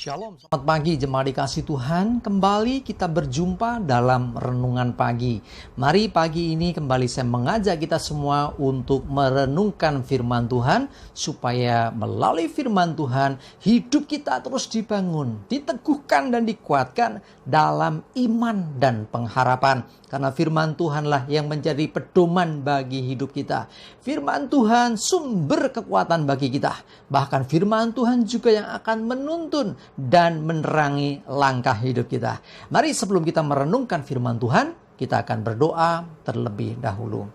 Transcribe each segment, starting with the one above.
Shalom, selamat pagi jemaat dikasih Tuhan. Kembali kita berjumpa dalam renungan pagi. Mari pagi ini kembali saya mengajak kita semua untuk merenungkan firman Tuhan, supaya melalui firman Tuhan hidup kita terus dibangun, diteguhkan dan dikuatkan dalam iman dan pengharapan. Karena firman Tuhanlah yang menjadi pedoman bagi hidup kita. Firman Tuhan sumber kekuatan bagi kita. Bahkan firman Tuhan juga yang akan menuntun dan menerangi langkah hidup kita. Mari sebelum kita merenungkan firman Tuhan, kita akan berdoa terlebih dahulu.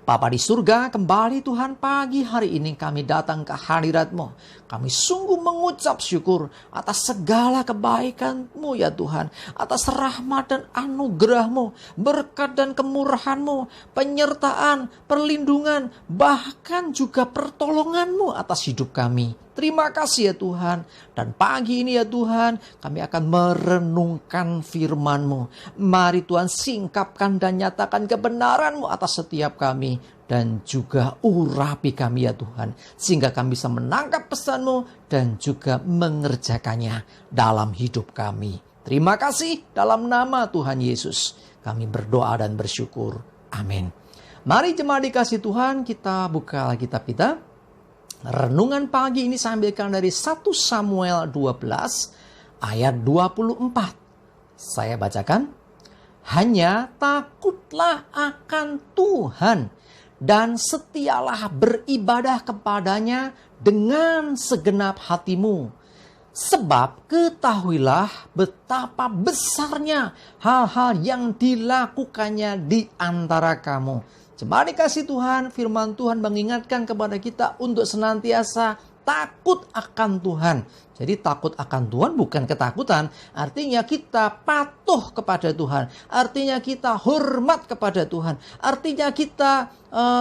Bapa di surga, kembali Tuhan pagi hari ini kami datang ke hadirat-Mu. Kami sungguh mengucap syukur atas segala kebaikan-Mu ya Tuhan. Atas rahmat dan anugerah-Mu, berkat dan kemurahan-Mu, penyertaan, perlindungan, bahkan juga pertolongan-Mu atas hidup kami. Terima kasih ya Tuhan. Dan pagi ini ya Tuhan, kami akan merenungkan firman-Mu. Mari Tuhan singkapkan dan nyatakan kebenaran-Mu atas setiap kami. Dan juga urapi kami ya Tuhan. Sehingga kami bisa menangkap pesan-Mu dan juga mengerjakannya dalam hidup kami. Terima kasih dalam nama Tuhan Yesus. Kami berdoa dan bersyukur. Amin. Mari jemaat dikasih Tuhan, kita buka Alkitab kita. Renungan pagi ini saya ambilkan dari 1 Samuel 12 ayat 24. Saya bacakan. Hanya takutlah akan Tuhan dan setialah beribadah kepadanya dengan segenap hatimu. Sebab ketahuilah betapa besarnya hal-hal yang dilakukannya di antara kamu. Jemaat dikasih Tuhan, firman Tuhan mengingatkan kepada kita untuk senantiasa takut akan Tuhan. Jadi takut akan Tuhan bukan ketakutan, artinya kita patuh kepada Tuhan. Artinya kita hormat kepada Tuhan. Artinya kita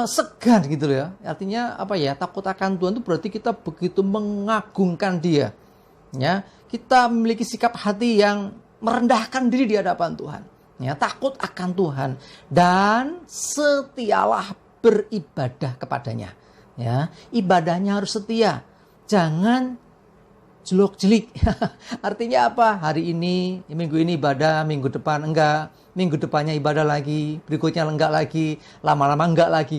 segan gitu ya. Artinya apa ya? Takut akan Tuhan itu berarti kita begitu mengagungkan Dia. Ya, kita memiliki sikap hati yang merendahkan diri di hadapan Tuhan. Ya, takut akan Tuhan dan setialah beribadah kepadanya. Ya, ibadahnya harus setia. Jangan jelok-jelik. Artinya apa? Hari ini, minggu ini ibadah, minggu depan enggak, minggu depannya ibadah lagi, berikutnya enggak lagi, lama-lama enggak lagi,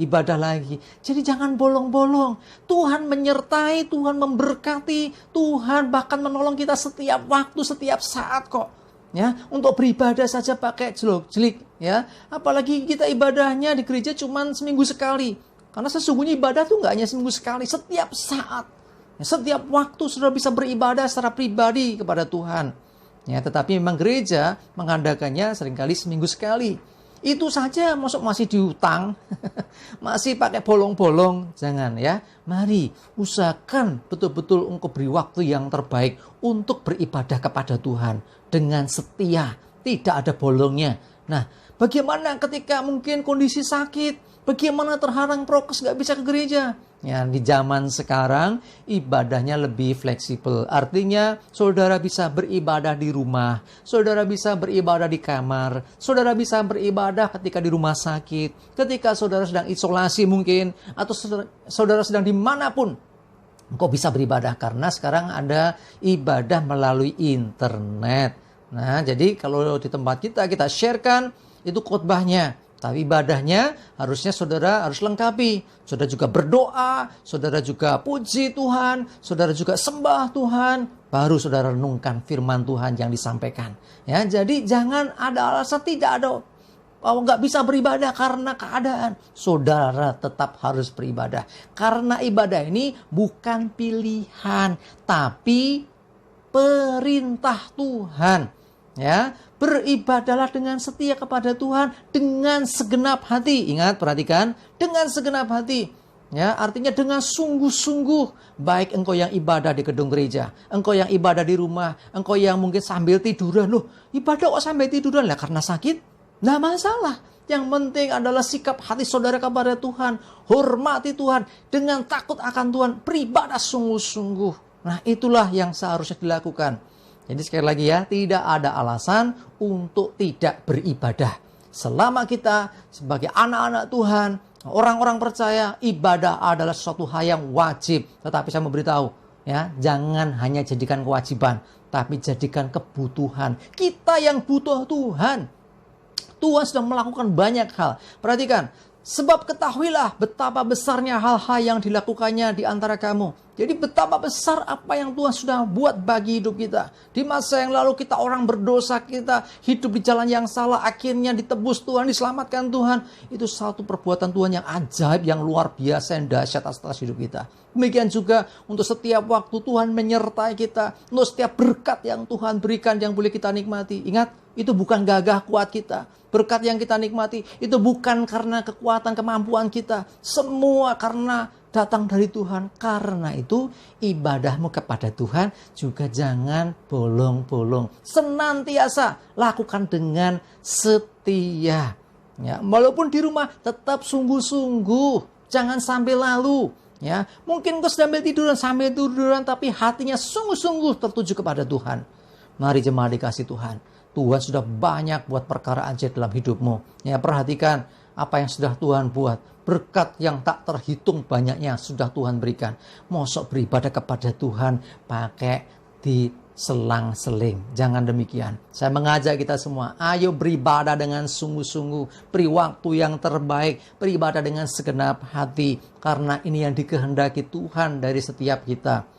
ibadah lagi. Jadi jangan bolong-bolong. Tuhan menyertai, Tuhan memberkati, Tuhan bahkan menolong kita setiap waktu, setiap saat kok. Ya, untuk beribadah saja pakai jelok-jelik, ya. Apalagi kita ibadahnya di gereja cuma seminggu sekali. Karena sesungguhnya ibadah tuh enggak hanya seminggu sekali, setiap saat. Ya, setiap waktu sudah bisa beribadah secara pribadi kepada Tuhan. Ya, tetapi memang gereja mengadakannya seringkali seminggu sekali. Itu saja masih diutang, masih pakai bolong-bolong, jangan ya. Mari usahakan betul-betul engkau beri waktu yang terbaik untuk beribadah kepada Tuhan dengan setia, tidak ada bolongnya. Nah, bagaimana ketika mungkin kondisi sakit, bagaimana terhalang prokes nggak bisa ke gereja? Ya, di zaman sekarang ibadahnya lebih fleksibel. Artinya saudara bisa beribadah di rumah, saudara bisa beribadah di kamar, saudara bisa beribadah ketika di rumah sakit, ketika saudara sedang isolasi mungkin, atau saudara sedang dimanapun. Engkau bisa beribadah karena sekarang ada ibadah melalui internet. Nah, jadi kalau di tempat kita sharekan itu khotbahnya. Tapi ibadahnya harusnya saudara harus lengkapi. Saudara juga berdoa, saudara juga puji Tuhan, saudara juga sembah Tuhan. Baru saudara renungkan firman Tuhan yang disampaikan. Ya, jadi jangan ada alasan nggak bisa beribadah karena keadaan. Saudara tetap harus beribadah. Karena ibadah ini bukan pilihan, tapi perintah Tuhan. Ya, beribadahlah dengan setia kepada Tuhan dengan segenap hati. Ingat, perhatikan, dengan segenap hati. Ya, artinya dengan sungguh-sungguh. Baik engkau yang ibadah di gedung gereja, engkau yang ibadah di rumah, engkau yang mungkin sambil tiduran. Loh, ibadah kok sambil tiduran? Lah karena sakit? Nggak masalah. Yang penting adalah sikap hati saudara kepada Tuhan. Hormati Tuhan dengan takut akan Tuhan. Beribadah sungguh-sungguh. Nah, itulah yang seharusnya dilakukan. Jadi sekali lagi ya, tidak ada alasan untuk tidak beribadah. Selama kita sebagai anak-anak Tuhan, orang-orang percaya, ibadah adalah suatu hal yang wajib. Tetapi saya memberitahu, Ya, jangan hanya jadikan kewajiban, tapi jadikan kebutuhan. Kita yang butuh Tuhan. Tuhan sudah melakukan banyak hal. Perhatikan, sebab ketahuilah betapa besarnya hal-hal yang dilakukannya di antara kamu. Jadi betapa besar apa yang Tuhan sudah buat bagi hidup kita. Di masa yang lalu kita orang berdosa, kita hidup di jalan yang salah, akhirnya ditebus Tuhan, diselamatkan Tuhan. Itu satu perbuatan Tuhan yang ajaib, yang luar biasa, yang dahsyat atas hidup kita. Demikian juga untuk setiap waktu Tuhan menyertai kita. Untuk setiap berkat yang Tuhan berikan yang boleh kita nikmati. Ingat, itu bukan gagah kuat kita. Berkat yang kita nikmati itu bukan karena kekuatan kemampuan kita. Semua karena datang dari Tuhan. Karena itu ibadahmu kepada Tuhan juga jangan bolong-bolong. Senantiasa lakukan dengan setia. Ya, walaupun di rumah tetap sungguh-sungguh. Jangan sampai lalu. Ya, mungkin kau sambil tiduran, tapi hatinya sungguh-sungguh tertuju kepada Tuhan. Mari jemaat dikasih Tuhan. Tuhan sudah banyak buat perkara ajaib dalam hidupmu. Ya, perhatikan apa yang sudah Tuhan buat. Berkat yang tak terhitung banyaknya sudah Tuhan berikan. Mosok beribadah kepada Tuhan pakai di selang-seling. Jangan demikian. Saya mengajak kita semua, ayo beribadah dengan sungguh-sungguh. Beri waktu yang terbaik. Beribadah dengan segenap hati. Karena ini yang dikehendaki Tuhan dari setiap kita.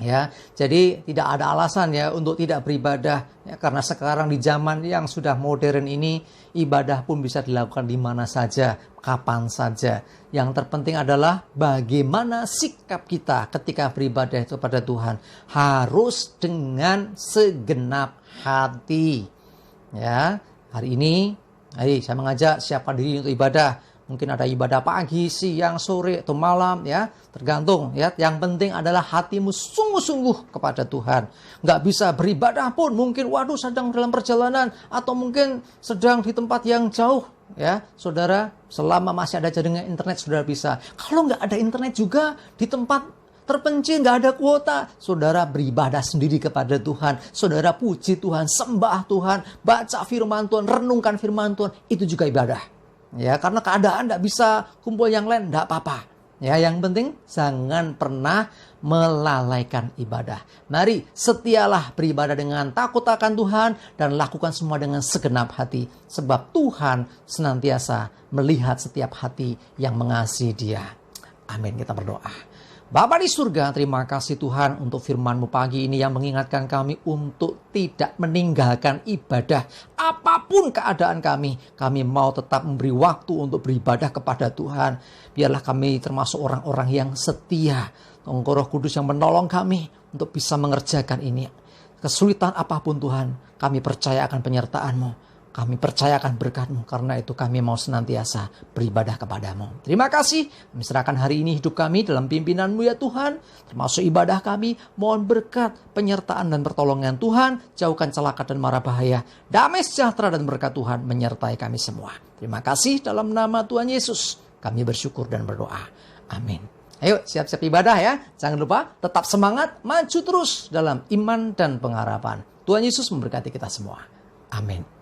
Ya, jadi tidak ada alasan ya untuk tidak beribadah ya, karena sekarang di zaman yang sudah modern ini ibadah pun bisa dilakukan di mana saja, kapan saja. Yang terpenting adalah bagaimana sikap kita ketika beribadah itu pada Tuhan, harus dengan segenap hati. Ya, hari ini saya mengajak siapkan diri untuk ibadah. Mungkin ada ibadah pagi, siang, sore, atau malam ya. Tergantung ya. Yang penting adalah hatimu sungguh-sungguh kepada Tuhan. Nggak bisa beribadah pun. Mungkin sedang dalam perjalanan. Atau mungkin sedang di tempat yang jauh. Ya, saudara, selama masih ada jaringan internet, saudara bisa. Kalau nggak ada internet juga di tempat terpencil, nggak ada kuota, saudara beribadah sendiri kepada Tuhan. Saudara puji Tuhan, sembah Tuhan, baca firman Tuhan, renungkan firman Tuhan. Itu juga ibadah. Ya, karena keadaan tidak bisa kumpul yang lain, tidak apa-apa. Ya, yang penting jangan pernah melalaikan ibadah. Mari setialah beribadah dengan takut akan Tuhan dan lakukan semua dengan segenap hati. Sebab Tuhan senantiasa melihat setiap hati yang mengasihi Dia. Amin. Kita berdoa. Bapa di surga, terima kasih Tuhan untuk firman-Mu pagi ini yang mengingatkan kami untuk tidak meninggalkan ibadah. Apapun keadaan kami mau tetap memberi waktu untuk beribadah kepada Tuhan. Biarlah kami termasuk orang-orang yang setia. Engkau Roh Kudus yang menolong kami untuk bisa mengerjakan ini. Kesulitan apapun Tuhan, kami percaya akan penyertaan-Mu. Kami percayakan berkat-Mu, karena itu kami mau senantiasa beribadah kepada-Mu. Terima kasih, kami serahkan hari ini hidup kami dalam pimpinan-Mu ya Tuhan. Termasuk ibadah kami, mohon berkat, penyertaan dan pertolongan Tuhan. Jauhkan celaka dan mara bahaya. Damai sejahtera dan berkat Tuhan menyertai kami semua. Terima kasih dalam nama Tuhan Yesus. Kami bersyukur dan berdoa. Amin. Ayo siap-siap ibadah ya. Jangan lupa tetap semangat, maju terus dalam iman dan pengharapan. Tuhan Yesus memberkati kita semua. Amin.